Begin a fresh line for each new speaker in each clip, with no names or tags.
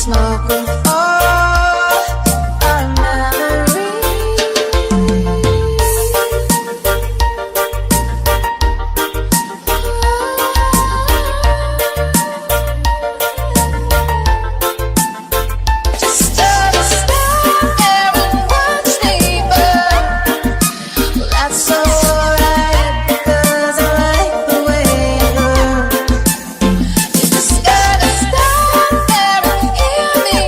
smoke with all our memories. Just stood there and watched me burn. Well, that's alright because I like the way it hurts. You just gotta stand there and hear me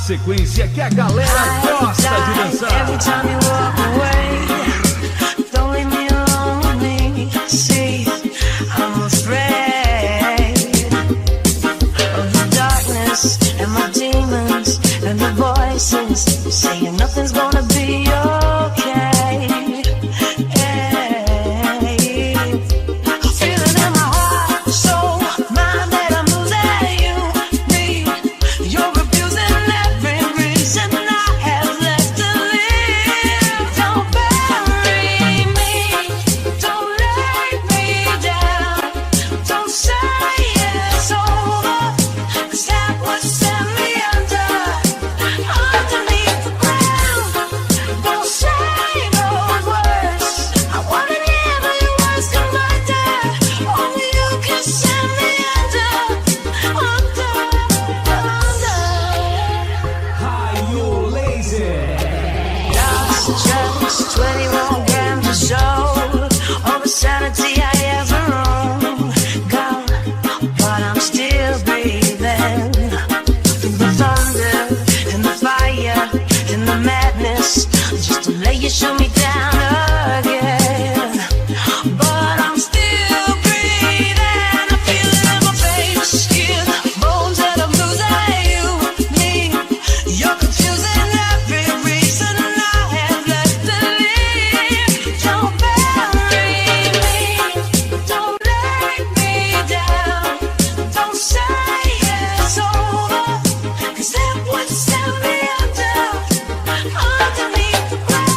sequência que a galera gosta de dançar.
Every time you walk away, don't leave me alone with me. See, I'm afraid of the darkness and my demons and the voices saying nothing's gonna be okay. You shoot me down again, but I'm still breathing. I feel it in my face, skin, bones that I'm losing you, me. You're confusing every reason I have left to live. Don't bury me, don't let me down. Don't say it's over, 'cause that would send me under, underneath the ground.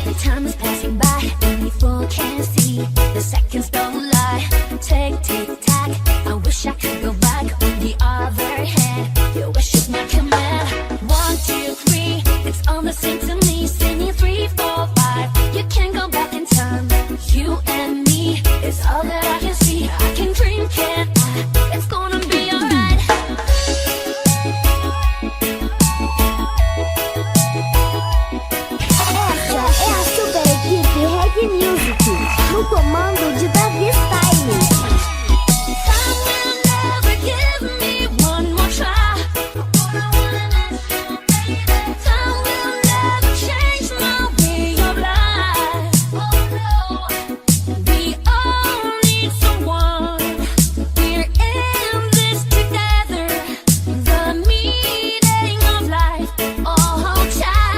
The time is passing by and we fall can't see. The seconds don't lie. Tick, tick, tack. I wish I could go back. On the other hand, your wish is my command. 1, 2, 3, it's all the same to me. Singing 3, 4, 5. You can't go back in time. You and me, it's all that I can see. I can dream, can't I? It's gonna be alright.
Essa é a super equipe Reggae Music, no comando de Davi Style.
Time will never give me one more try. Time will never change my way of life. We all need someone. We're in this together. The meaning of life all time.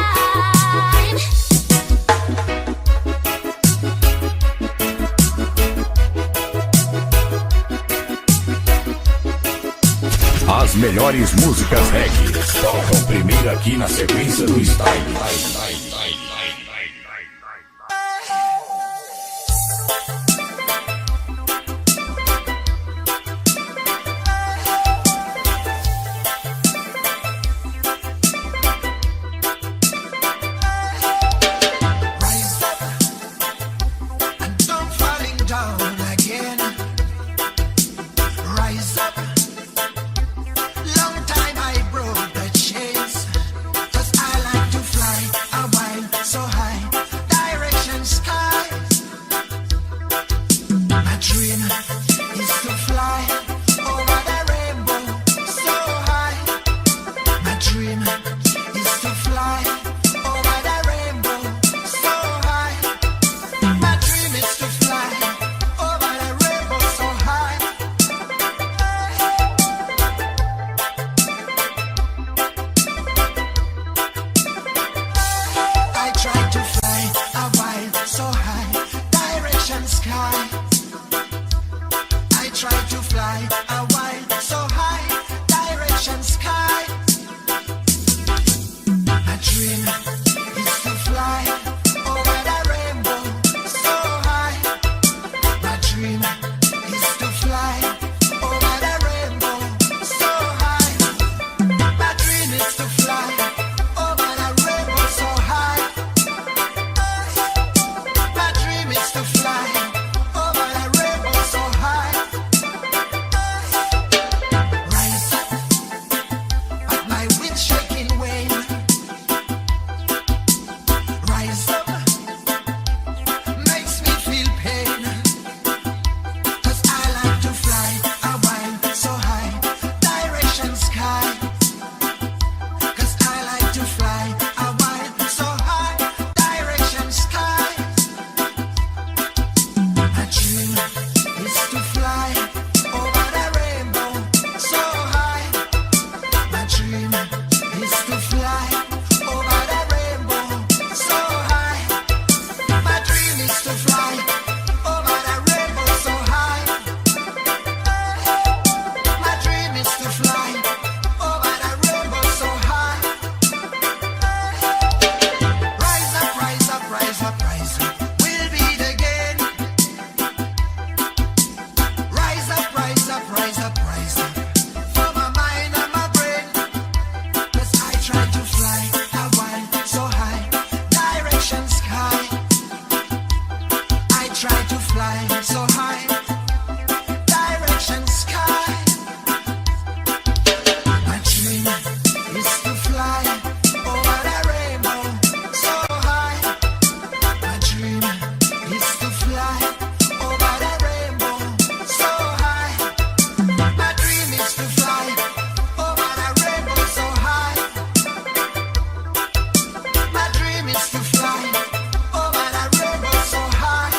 As melhores músicas reggae tocam primeiro aqui na sequência do Style.
Rise up and don't falling down again. Rise up. Long time I broke the chains, 'cause I like to fly a while so high, direction sky. My dream is to fly over the rainbow so high. My dream is to fly over the rainbow so high. My dream is to fly over the rainbow so high. I try to fly a while so high, direction sky. I try to fly a while so high, direction sky. My dream is to fly over the rainbow so high. My dream is to fly over the rainbow so high. My dream is to fly over the rainbow so high. My dream is to fly over the rainbow so high. Rise up, but my wind shaking wane. Rise up, makes me feel pain. 'Cause I like to fly a while so high, direction sky. 'Cause I like to fly a while so high, direction sky. My dream is to fly over the rainbow so high. My dream is to fly over the rainbow so high. My dream is to fly over the rainbow so high. My dream is to fly over the rainbow so high. Rise up, rise up, rise up, rise up. We'll beat again. Rise up, rise up, rise up, rise up. For my mind and my brain. 'Cause I try to fly a while so high, direction sky. I try to fly so high, direction sky. My dream is to fly over the rainbow so high. My dream is to fly over the rainbow so high. My dream is to fly over the rainbow so high. My dream is to fly over the rainbow so high.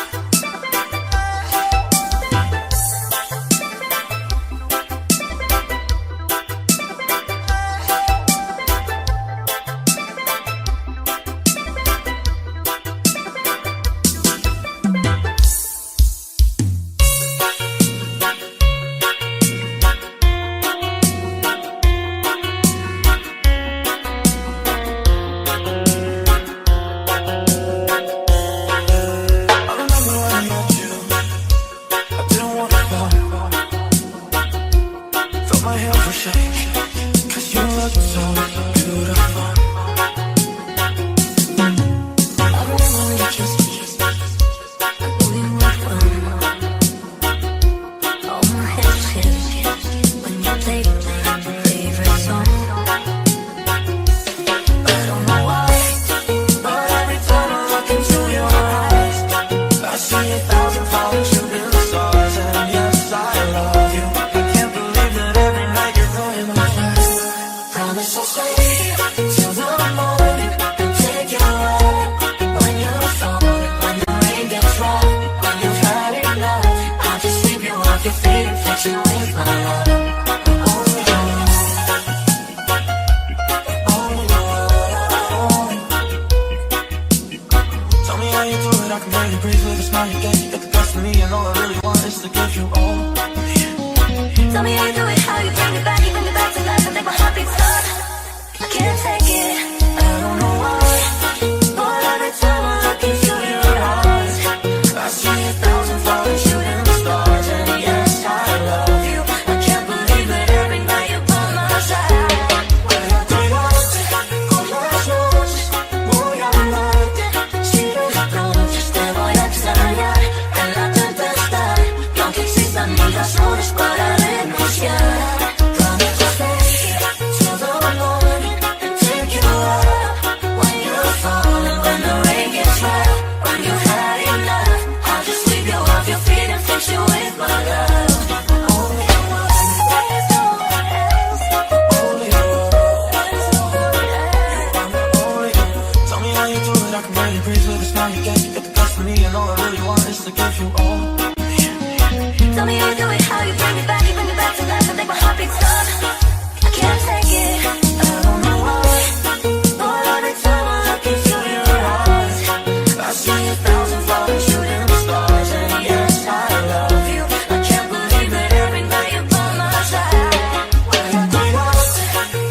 falling, shooting stars, and yes, I love you. I can't believe that every night you're blowing my mind. Promise I'll stay till the morning and take your hand when you're falling, when the rain gets rough, when you've had enough. I'll just sweep you off your feet and fix you with my love. I can barely breathe with a smile you get. You get the best of me, and all I really want is to give you all.
Tell me how you do it, how you bring me back, you bring me back to life and make my heartbeat stop. I can't take it, I don't know why, but every time I look into your eyes,
I see 1,000 falling, shooting stars, and yes, I love you.
I can't believe that every night you're by my side.
Quédate con las noches, voy a amarte. Si eres pronto te voy a extrañar en la tempestad, y aunque existan mil razones para renunciar.
Promise to stay till the morning and take you up when you're falling, when the rain gets rough, when you had enough. I'll just sweep you off your feet and fix you with my love. Only you, there's no one else.
Only you, there's no one else. Only you. Tell me how you do it, I can barely breathe with the smile you get. You get the best of me, and all I really want is to give you all.
Tell me how you do it, how you bring me back to life and make my heartbeat stop. I can't take it, I don't know why, but every time I look into your eyes,
I see 1,000 falling, shooting stars, and yes, I love you.
I can't believe that every night you're by my side.
Quédate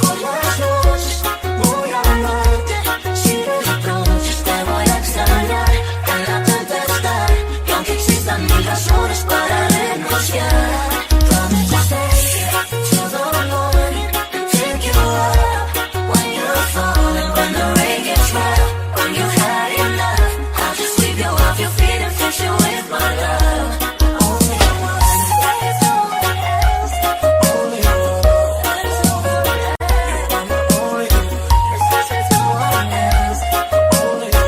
con las noches, voy a amarte.
Si eres pronto te voy a extrañar en la tempestad, y aunque existan mil razones para renunciar. Promise to stay till the morning and take you up when you're falling, when the rain gets rough, when you've had enough. I'll just sweep you off your feet and fix you with my love. Only you, there's no one else.
Only you,
There's no one else.
only you,
There's no one else.
only you.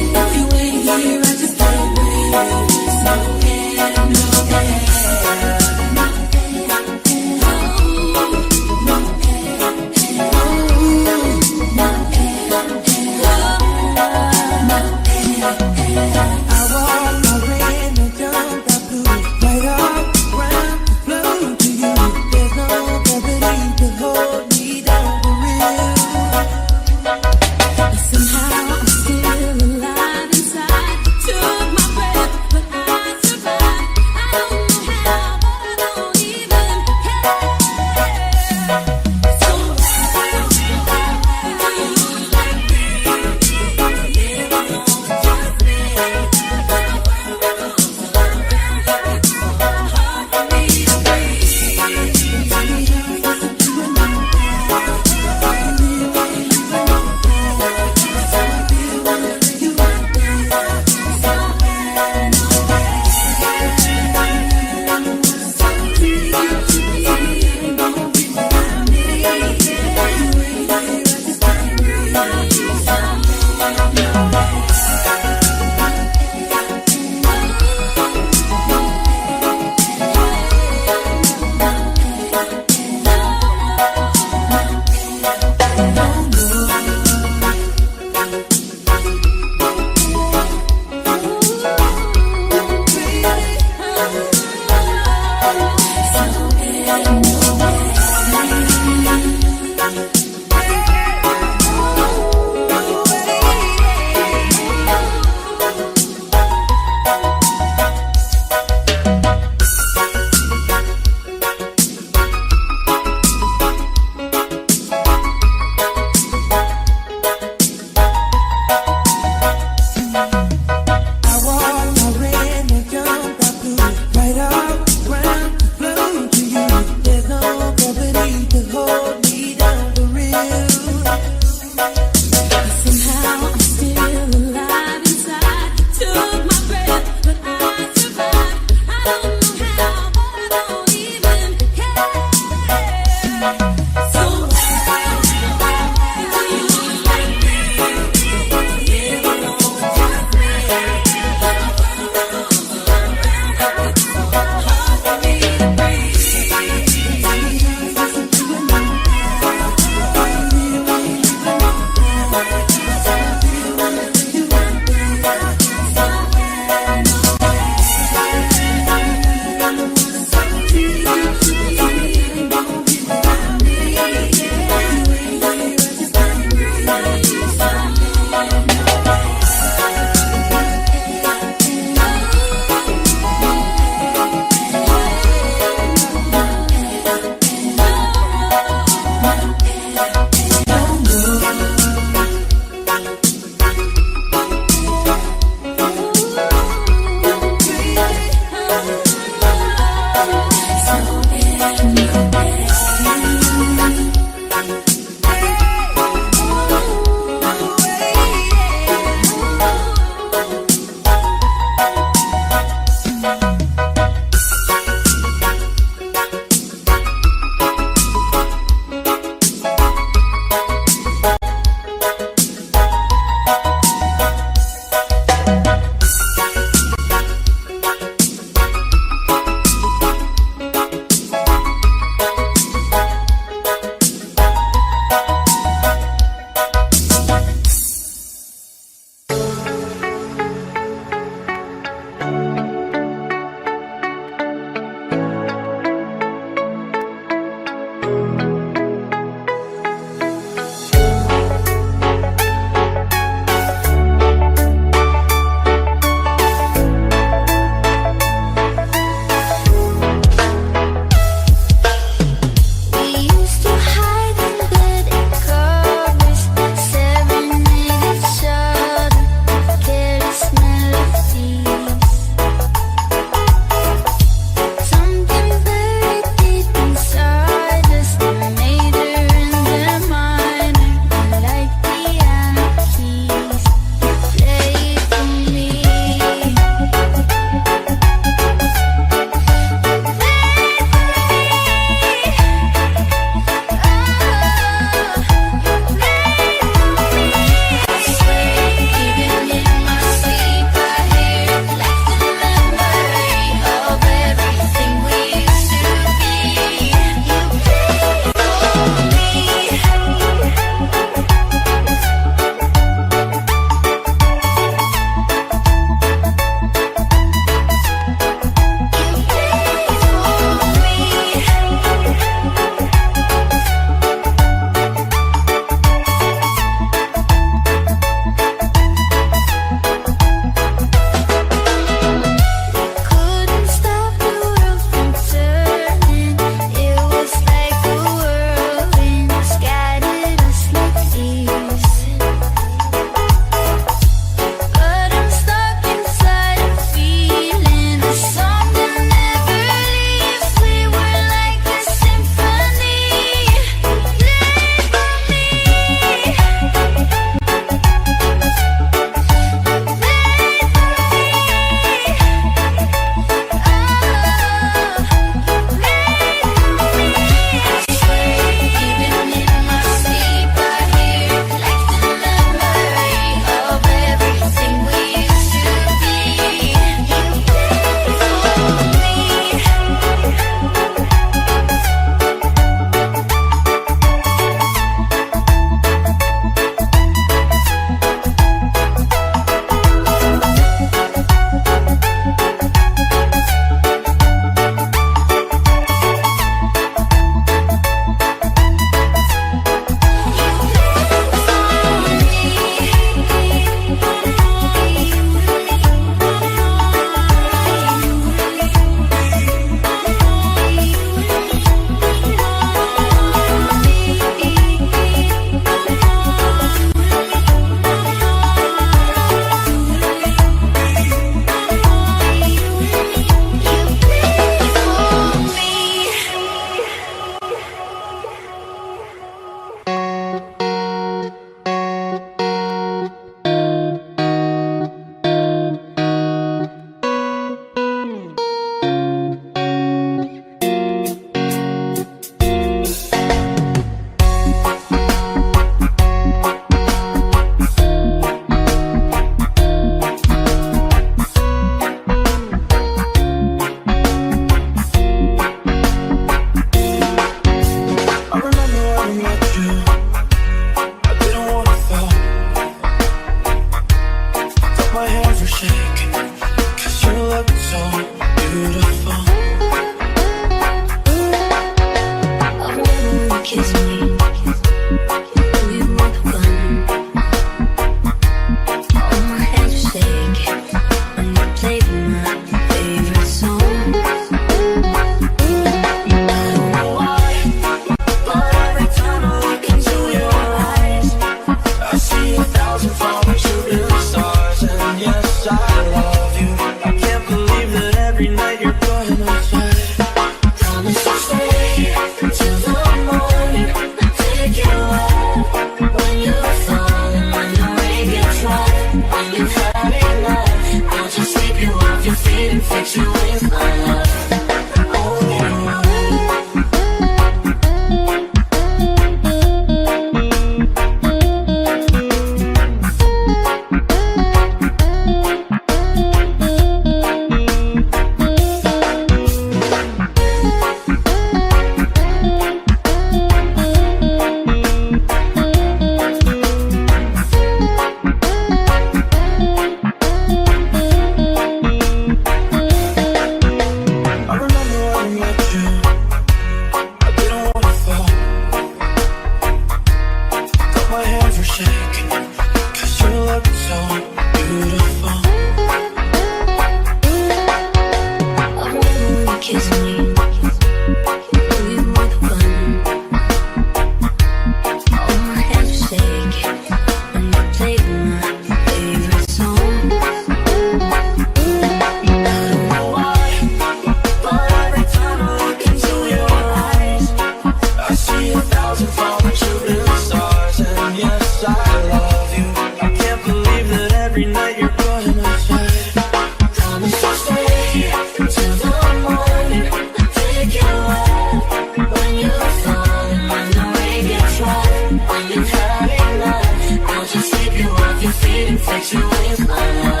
infect you with my love.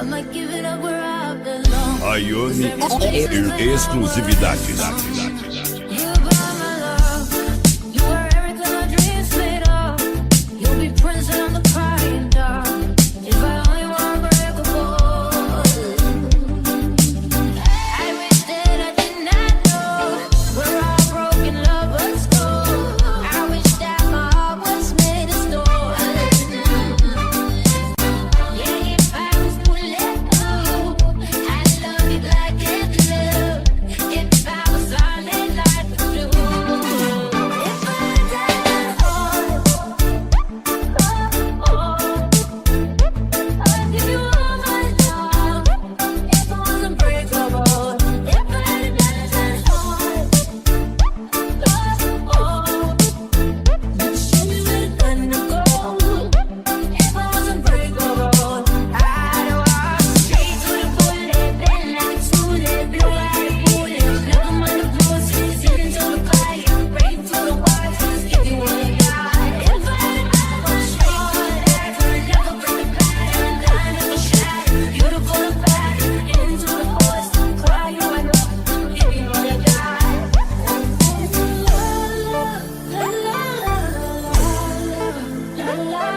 I might give it up where I belong.
Ayane, exclusividade.
You are my love. You are everything my dreams made of. You'll be prince and I'm the crying dog. If I only were unbreakable. I wish that I did not know where all broken lovers go. I wish that my heart was made of stone. Yeah, if I was bulletproof, I'd love you like it's love. If I was solid like glue. If I died hard, I'd give you all my love. If I was unbreakable, if I had died hard, you'd show me where to go. If I was unbreakable, I'd walk straight to the bullet, then like bullet, blow out the bullet, never mind the bruises, into the fire, break through the waters, give you what I got. If I had died straight to the dagger, never break the pattern, die never shatter, beautiful and battered, into the forest, cry you I know, give you what I got. La la la la la la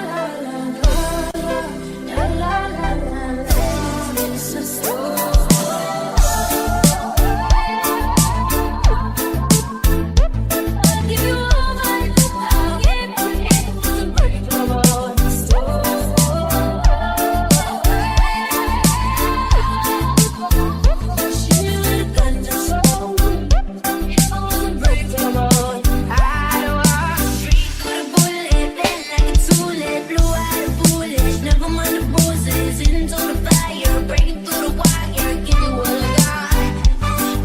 Never mind the bruises, into the fire, breaking through the wire, give you what I got.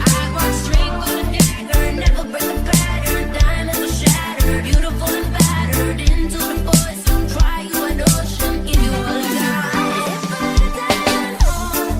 I walk straight through the dagger, never break the pattern, die never shatter, beautiful and battered, into the voice, try you an ocean, give you what I got. If I died hard,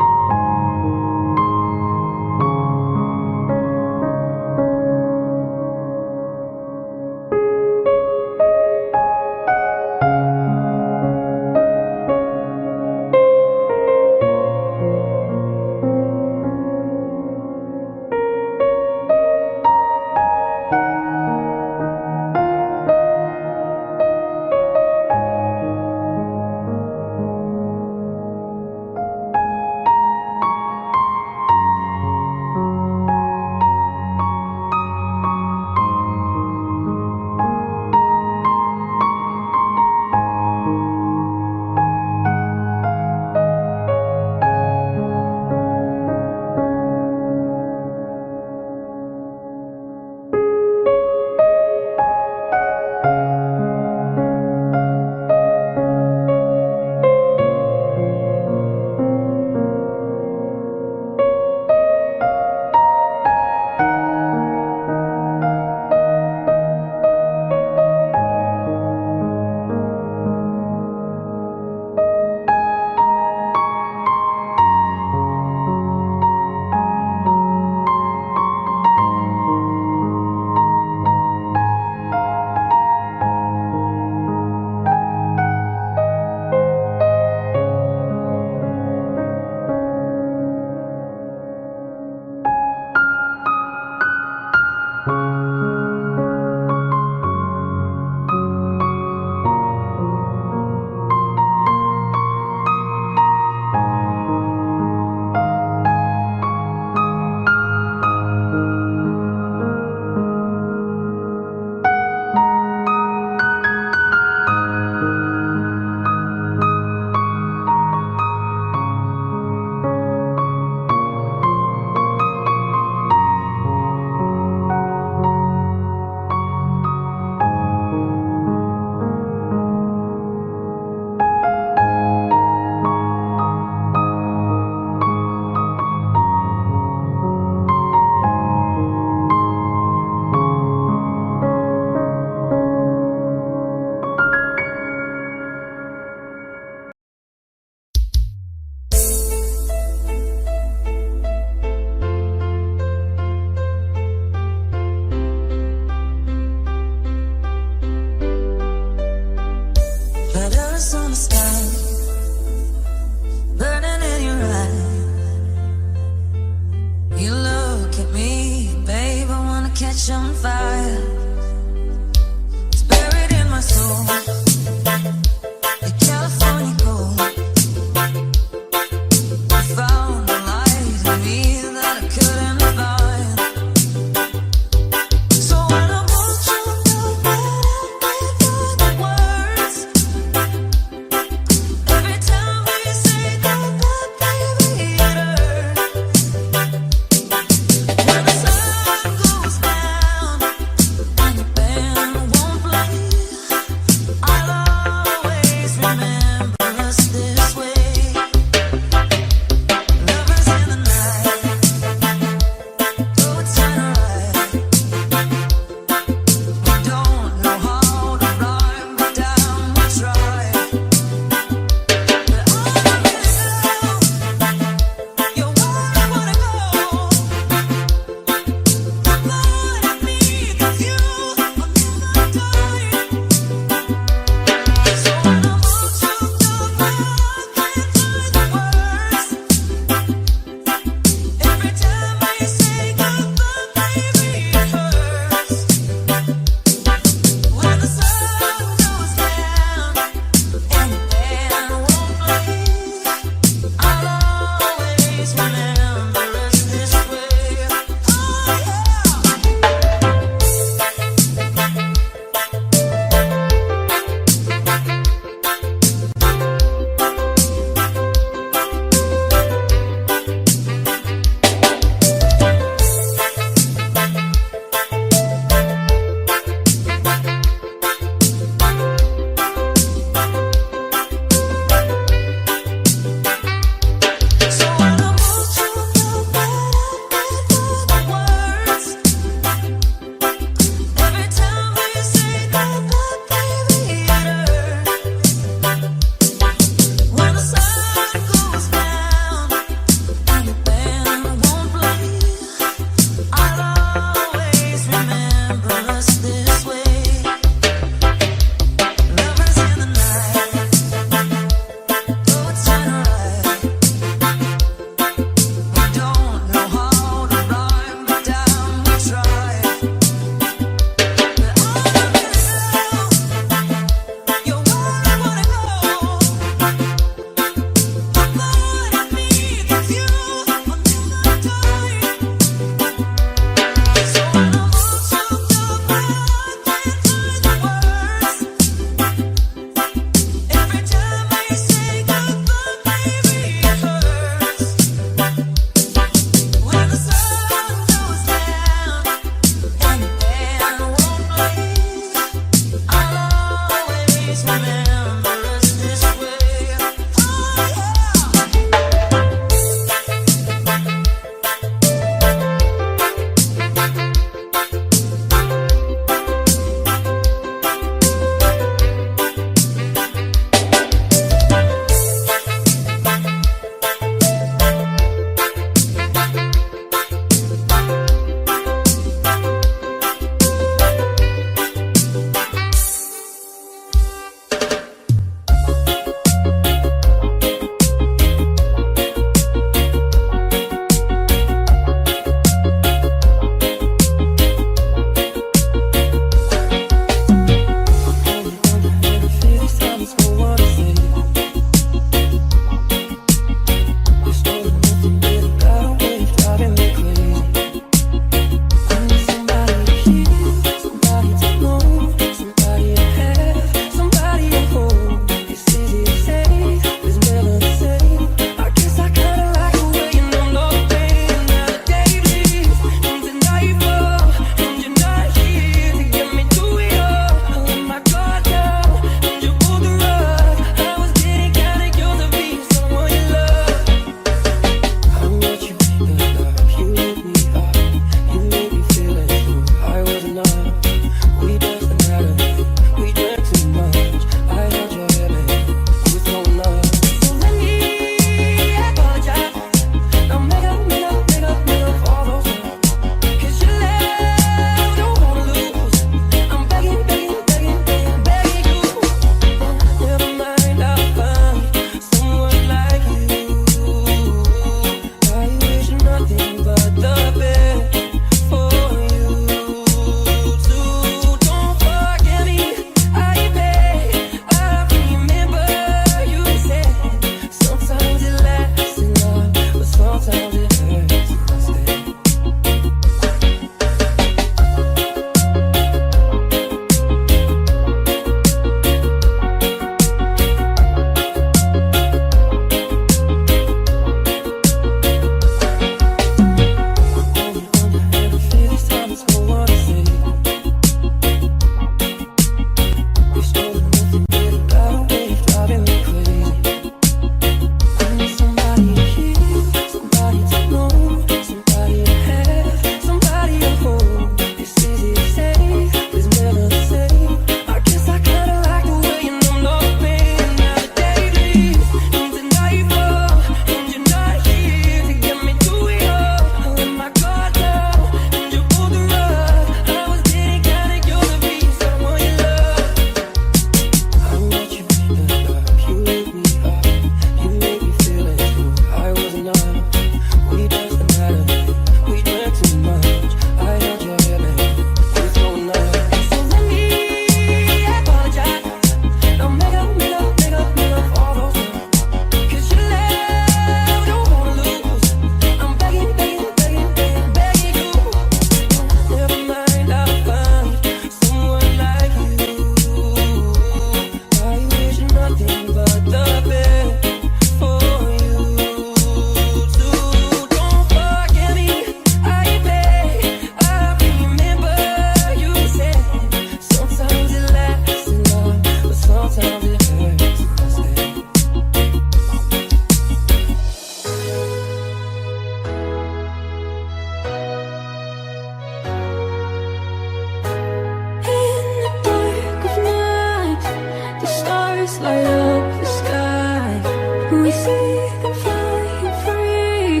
We see them flying free.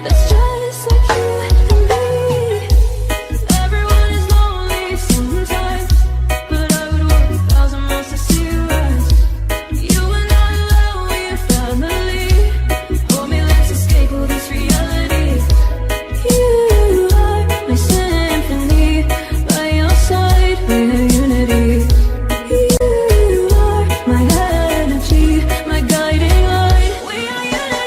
That's just like you and me. Everyone is lonely sometimes, but I would work 1,000 miles to see you rise. You are not alone, we're family. Hold me, let's escape all this reality. You are my symphony, by your side we're unity. You are my energy, my guiding light. We are unity.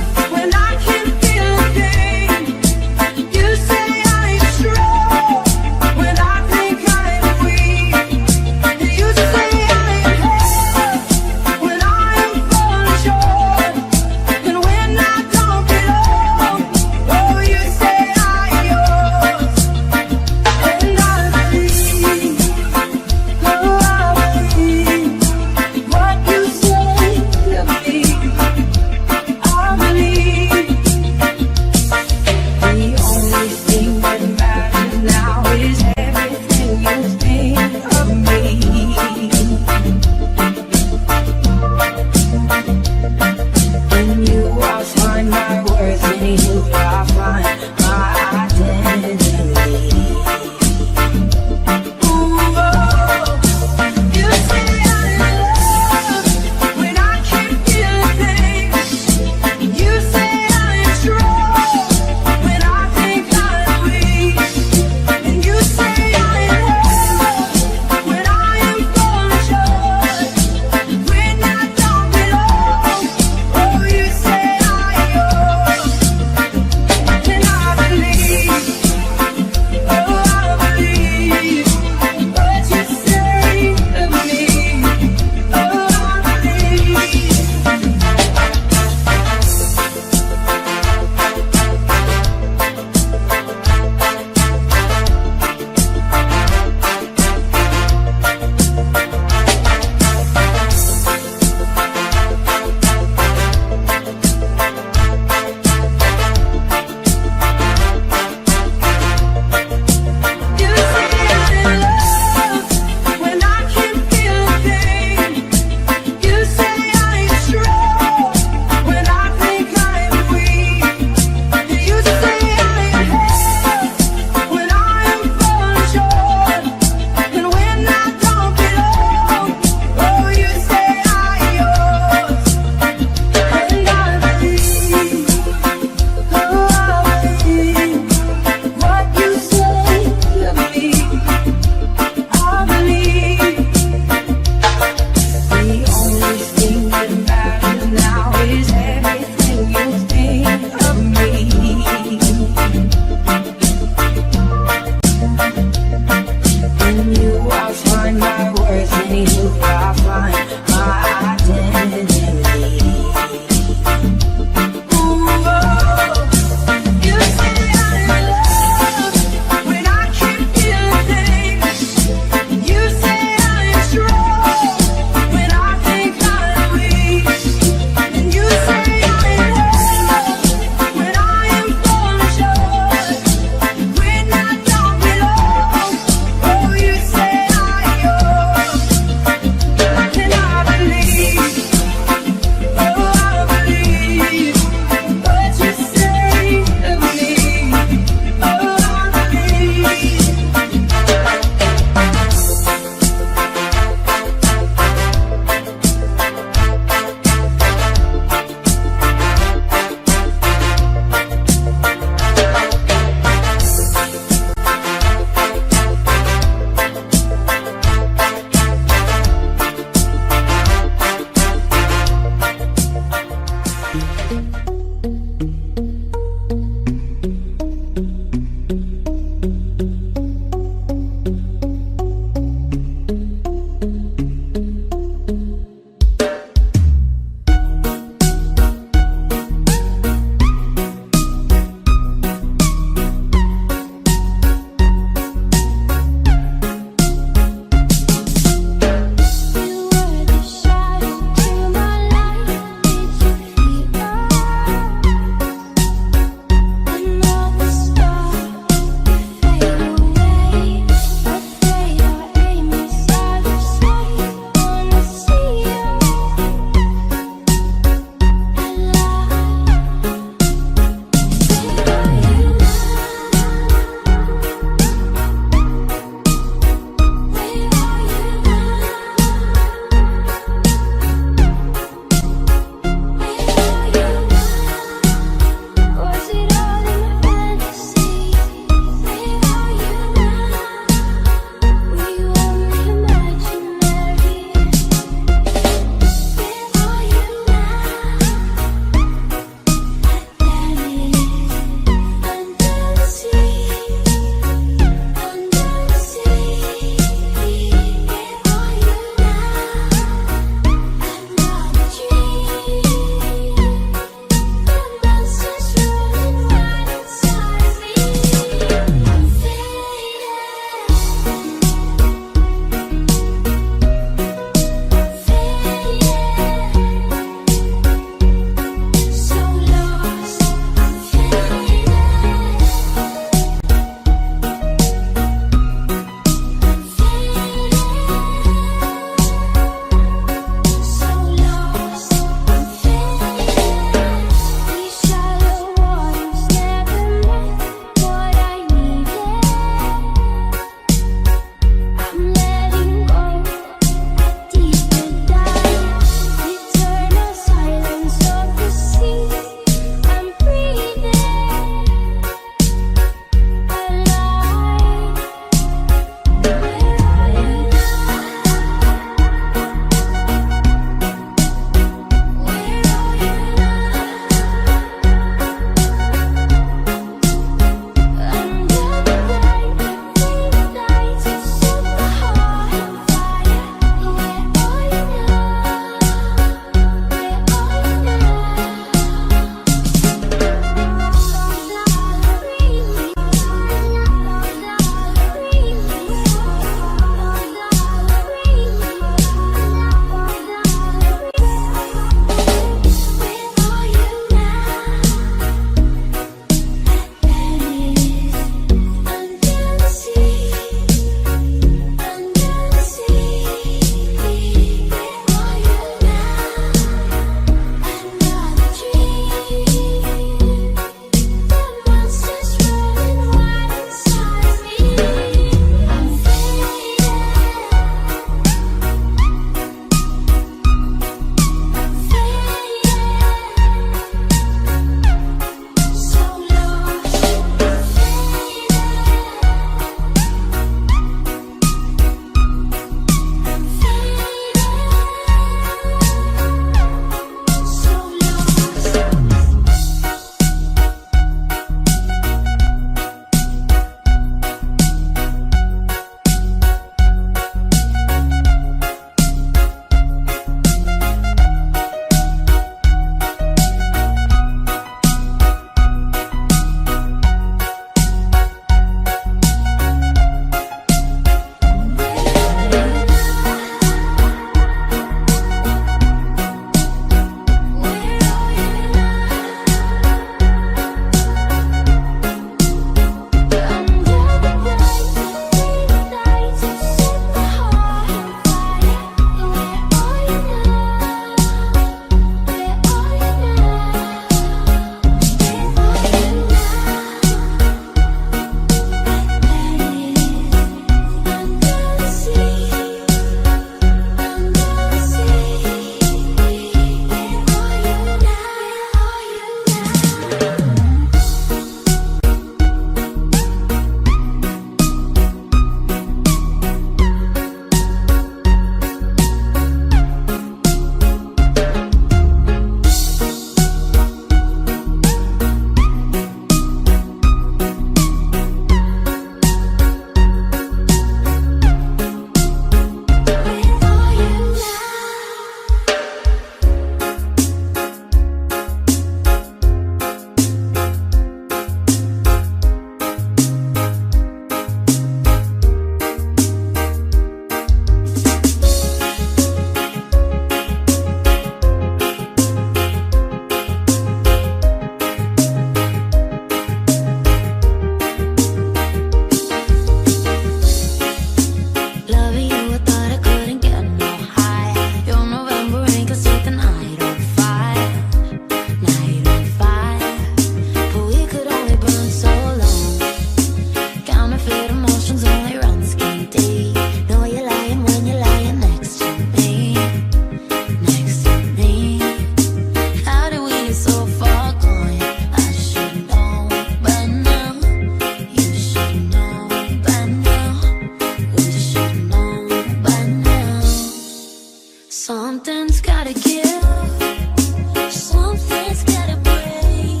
gotta give, something's gotta break.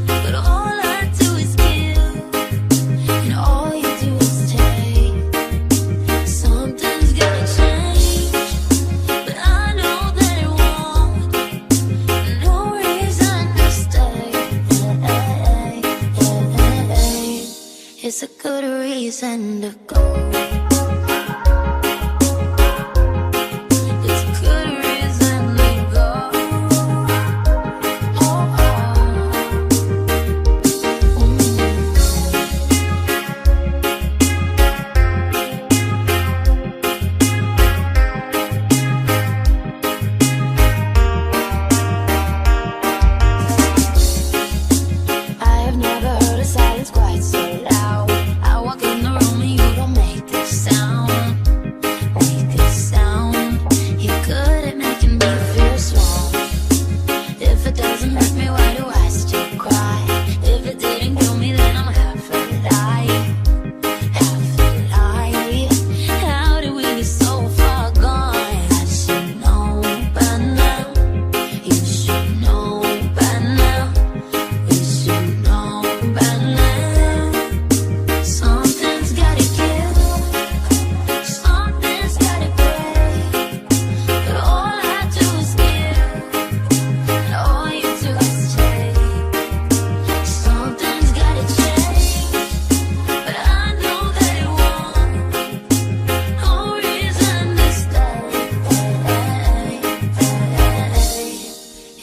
But all I do is give, and all you do is take. Something's gotta change, but I know that it won't. No reason to stay. It's a good reason to go. It's a good reason to go.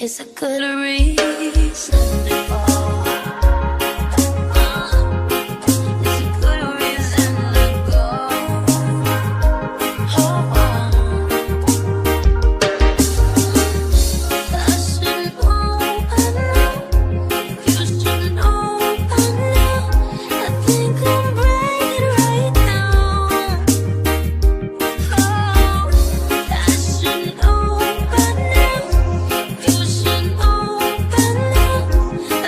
It's a good reason to go. I should know by now. You should know by now. I think I'm breaking right now. I should know by now. You should know by now.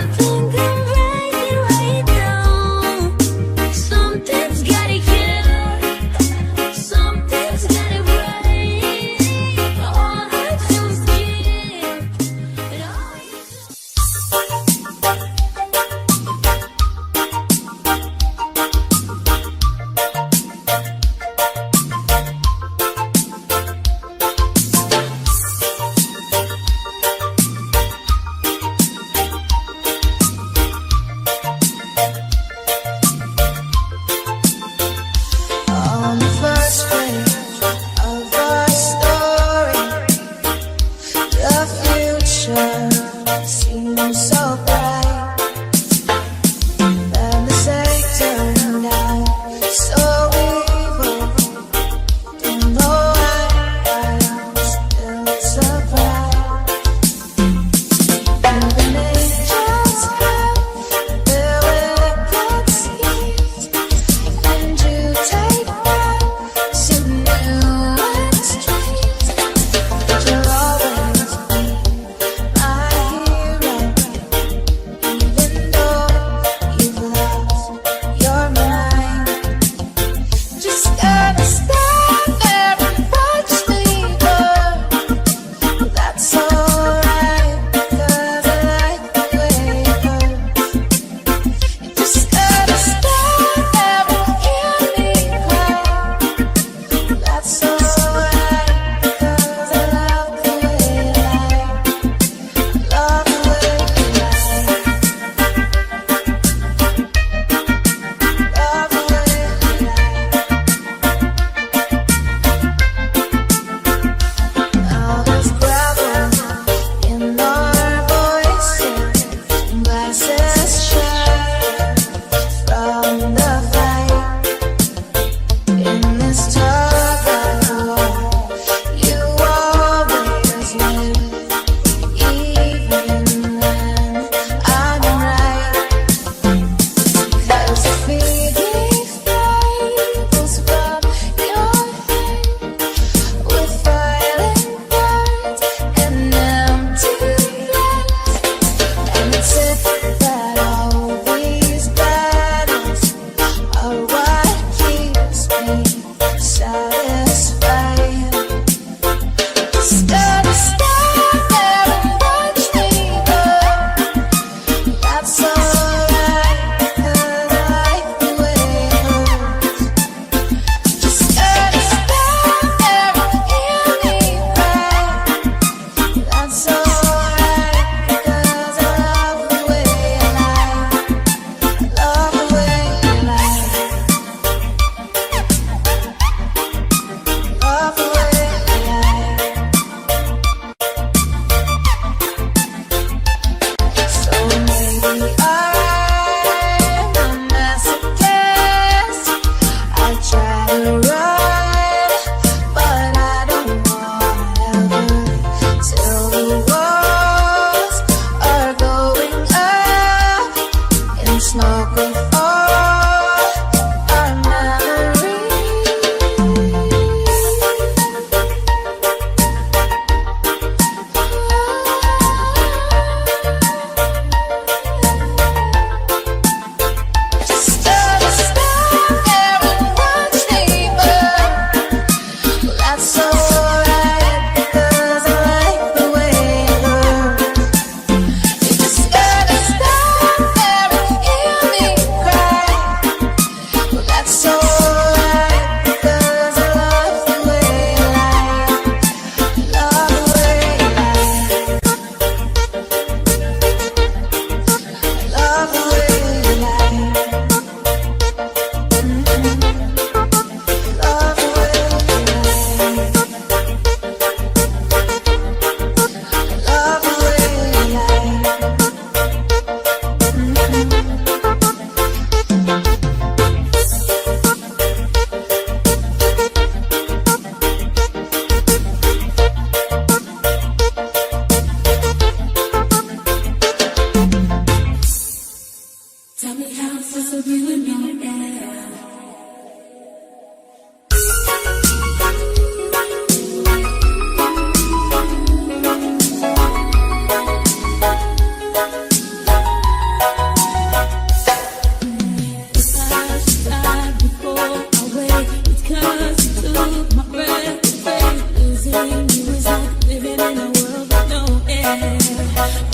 in a world with no end.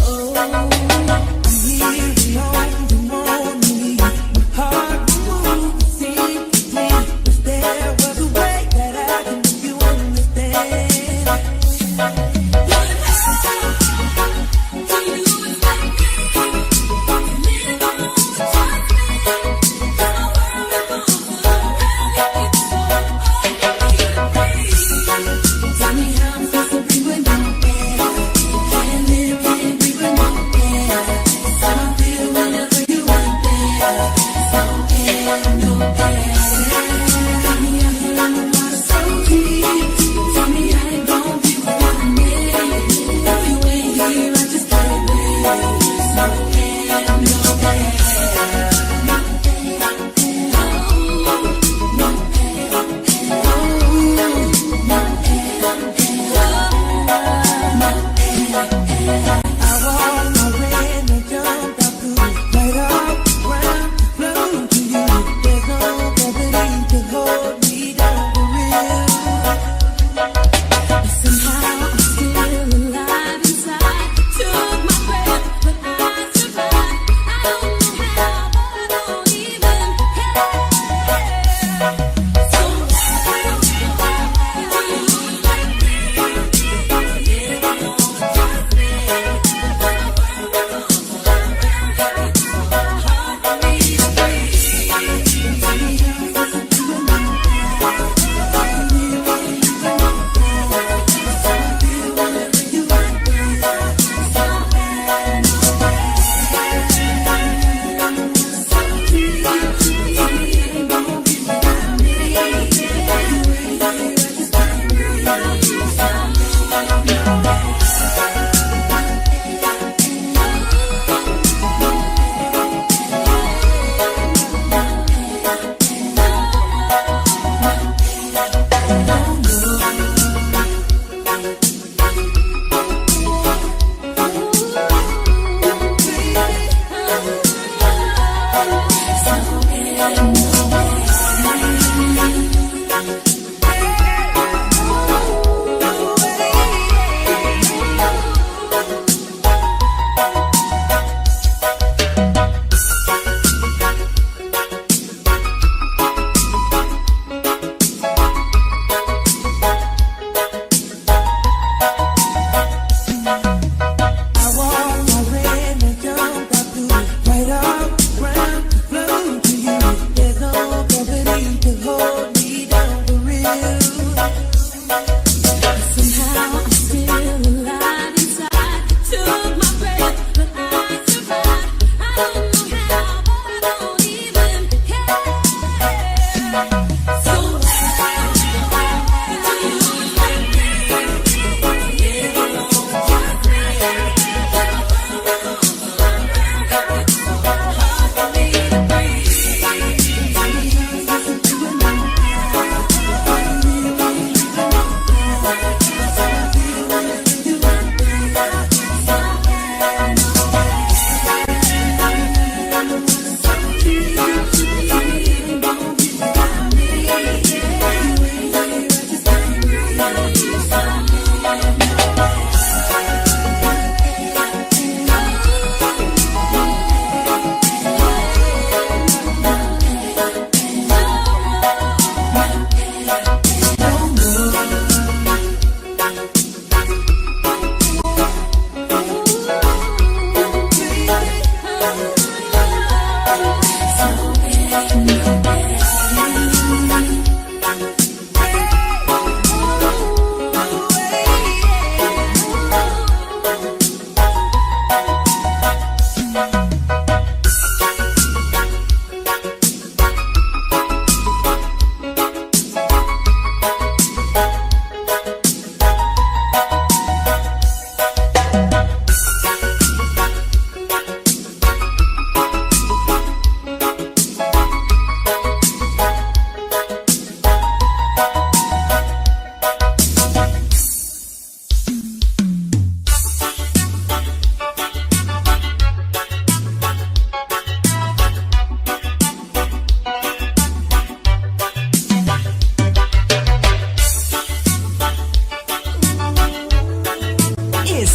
Oh, I'm here alone, you want me. My heart moves secretly. If there was a way that I can make you understand. Tell me how I'm supposed to be when you're there.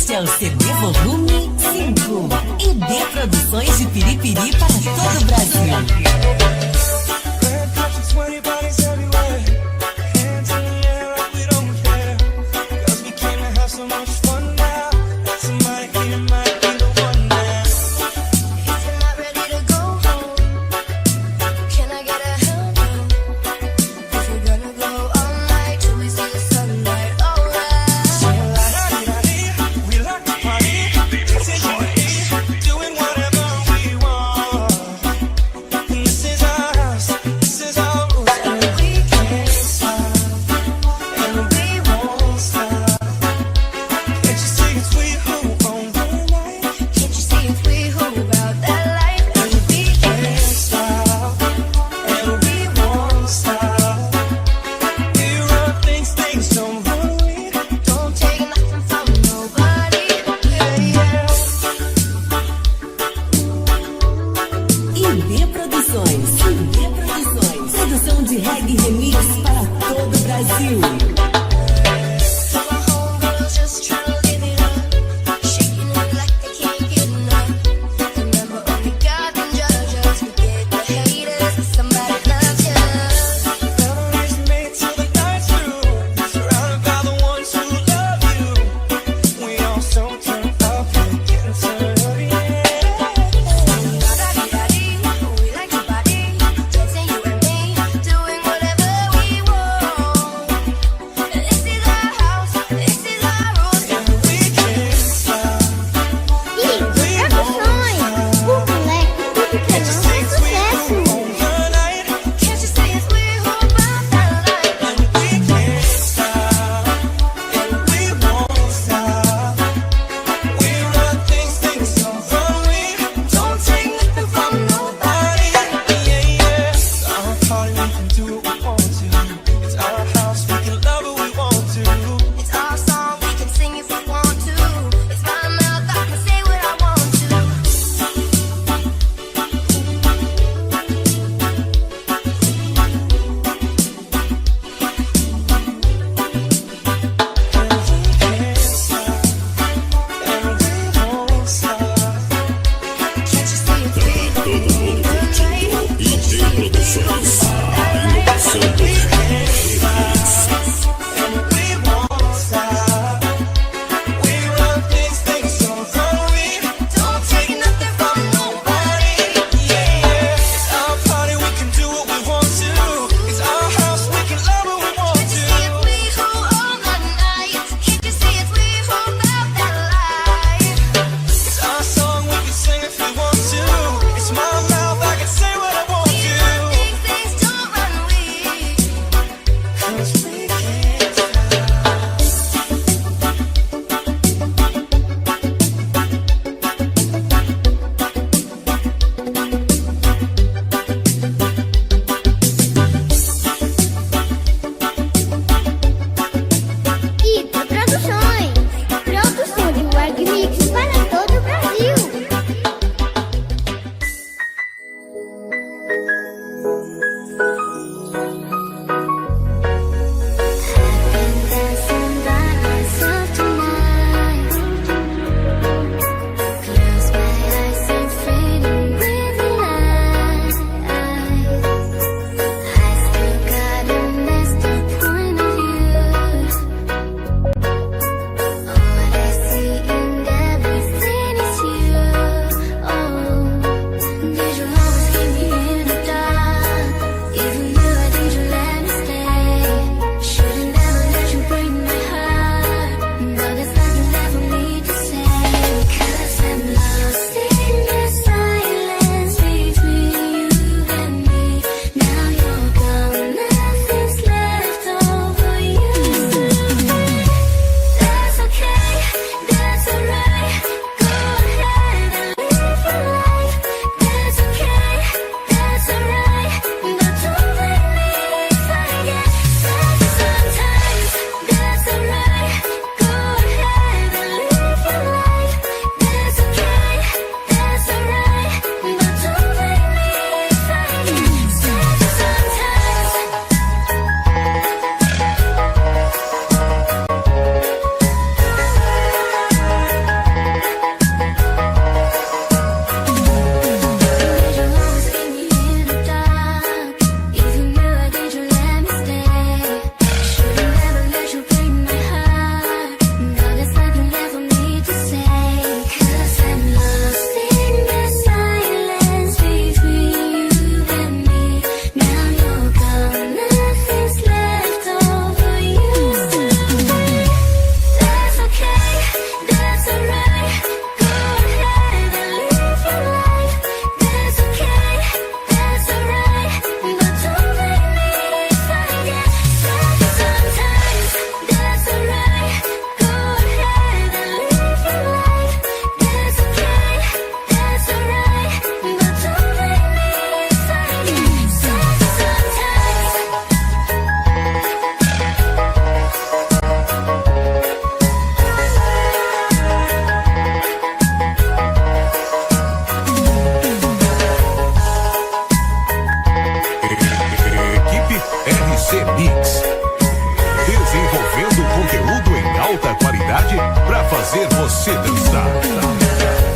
Este é o CD Volume 5 e D Produções de Piripiri para todo o Brasil.
Red carpet, sweaty bodies everywhere. Hands in the air like we don't care. 'Cause we came to have so much fun now. Somebody here might be the one now.
If you're not ready to go home, can I get a hell no? If you're gonna go all night till we see the sunlight, alright.
Singing la da di da di, we like to party. Dancing, doing whatever we want. And this is our house, this is our rules, and we can't stop, and we won't stop. Can't you see it's we who own the
Mix. Desenvolvendo conteúdo em alta qualidade para fazer você dançar.